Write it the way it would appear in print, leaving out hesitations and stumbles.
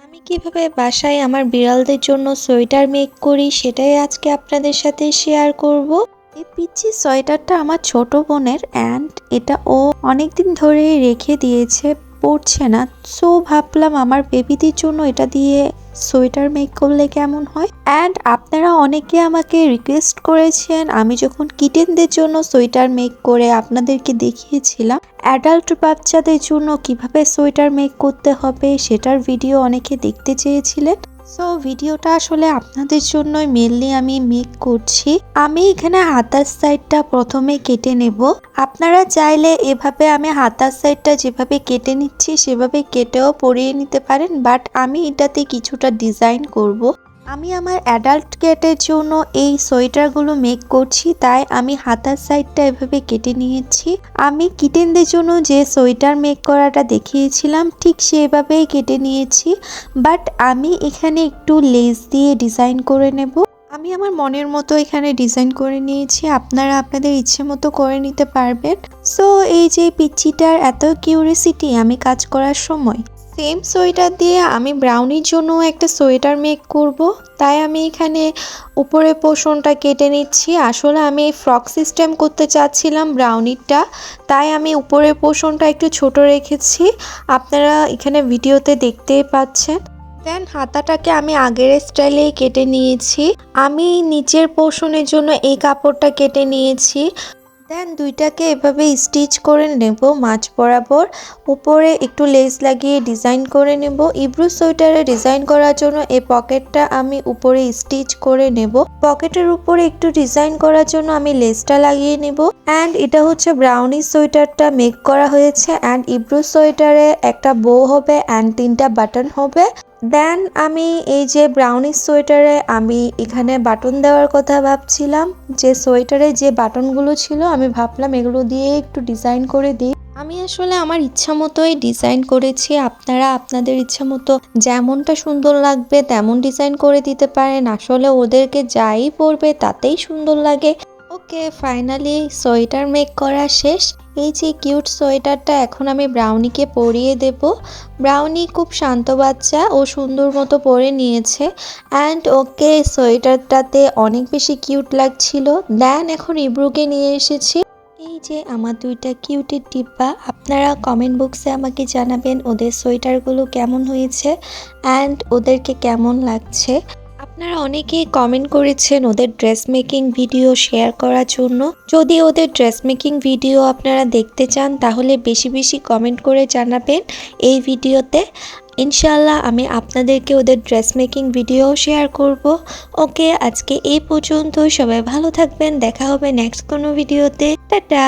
আমি কিভাবে বাসায় আমার বিড়ালদের জন্য সোয়েটার মেক করি সেটাই আজকে আপনাদের সাথে শেয়ার করব। এই পিচ্ছি সোয়েটারটা আমার ছোট বোনের অ্যান্ড এটা ও অনেকদিন ধরে রেখে দিয়েছে, পরছে না। সো ভাবলাম আমার বেবিদের জন্য এটা দিয়ে সোয়েটার মেক করলে কেমন হয়। অ্যান্ড আপনারা অনেকে আমাকে রিকোয়েস্ট করেছেন, আমি যখন কিটেনদের জন্য সোয়েটার মেক করে আপনাদেরকে দেখিয়েছিলাম অ্যাডাল্ট বাচ্চাদের জন্য কিভাবে সোয়েটার মেক করতে হবে সেটার ভিডিও অনেকে দেখতে চেয়েছিলেন। সো ভিডিওটা আসলে আপনাদের জন্যই মেনলি আমি মেক করছি। আমি এখানে হাতার সাইডটা প্রথমে কেটে নেব। আপনারা চাইলে এভাবে আমি হাতার সাইডটা যেভাবে কেটে নিচ্ছি সেভাবে কেটেও পরিয়ে নিতে পারেন, বাট আমি এটাতে কিছুটা ডিজাইন করব। আমি আমার অ্যাডাল্ট ক্যাটের জন্য এই সোয়েটারগুলো মেক করছি, তাই আমি হাতার সাইডটা এভাবে কেটে নিয়েছি। আমি কিটেনদের জন্য যে সোয়েটার মেক করাটা দেখিয়েছিলাম ঠিক সেভাবেই কেটে নিয়েছি, বাট আমি এখানে একটু লেস দিয়ে ডিজাইন করে নেব। আমি আমার মনের মতো এখানে ডিজাইন করে নিয়েছি, আপনারা আপনাদের ইচ্ছে মতো করে নিতে পারবেন। সো এই যে পিচ্চিটার এত কিউরিসিটি আমি কাজ করার সময়, সেম সোয়েটার দিয়ে আমি ব্রাউনির জন্য একটা সোয়েটার মেক করব। তাই আমি এখানে উপরে পোর্শনটা কেটে নিচ্ছি। আসলে আমি ফ্রক সিস্টেম করতে চাচ্ছিলাম ব্রাউনিরটা, তাই আমি উপরের পোর্শনটা একটু ছোট রেখেছি, আপনারা এখানে ভিডিওতে দেখতেই পাচ্ছেন। দেন হাতাটাকে আমি আগের স্টাইলেই কেটে নিয়েছি। আমি নিচের পোর্শনের জন্য এই কাপড়টা কেটে নিয়েছি। দেন দুইটাকে এভাবে স্টিচ করে নেব মাঝ বরাবর। উপরে একটু লেস লাগিয়ে ডিজাইন করে নেব। ইব্রু সোয়েটারে ডিজাইন করার জন্য এই পকেটটা আমি উপরে স্টিচ করে নেব। পকেটের উপরে একটু ডিজাইন করার জন্য আমি লেসটা লাগিয়ে নেব। অ্যান্ড এটা হচ্ছে ব্রাউনি সোয়েটারটা মেক করা হয়েছে। অ্যান্ড ইব্রু সোয়েটারে একটা বো হবে অ্যান্ড 3টা বাটন হবে। দেন আমি এই যে ব্রাউনি সোয়েটারে আমি এখানে বাটন দেওয়ার কথা ভাবছিলাম, যে সোয়েটারে যে বাটনগুলো ছিল আমি ভাবলাম এগুলো দিয়ে একটু ডিজাইন করে দিই। আমি আসলে আমার ইচ্ছা মতোই ডিজাইন করেছি, আপনারা আপনাদের ইচ্ছা মতো যেমনটা সুন্দর লাগবে তেমন ডিজাইন করে দিতে পারেন। আসলে ওদেরকে যাই পরবে তাতেই সুন্দর লাগে। ওকে, ফাইনালি সোয়েটার মেক করা শেষ। এই যে কিউট সোয়েটারটা এখন আমি ব্রাউনিকে পরিয়ে দেব। ব্রাউনি খুব শান্ত বাচ্চা, ও সুন্দর মতো পরে নিয়েছে অ্যান্ড ওকে সোয়েটারটাতে অনেক বেশি কিউট লাগছিল। দেন এখন ইব্রুকে নিয়ে এসেছি। এই যে আমার দুইটা কিউটের ডিব্বা, আপনারা কমেন্ট বক্সে আমাকে জানাবেন ওদের সোয়েটারগুলো কেমন হয়েছে অ্যান্ড ওদেরকে কেমন লাগছে। আপনারা অনেকেই কমেন্ট করেছেন ওদের ড্রেস মেকিং ভিডিও শেয়ার করার জন্য। যদি ওদের ড্রেস মেকিং ভিডিও আপনারা দেখতে চান তাহলে বেশি বেশি কমেন্ট করে জানাবেন এই ভিডিওতে। ইনশাল্লাহ আমি আপনাদেরকে ওদের ড্রেস মেকিং ভিডিও শেয়ার করব। ওকে, আজকে এই পর্যন্ত। সবাই ভালো থাকবেন, দেখা হবে নেক্সট কোনো ভিডিওতে। টাটা।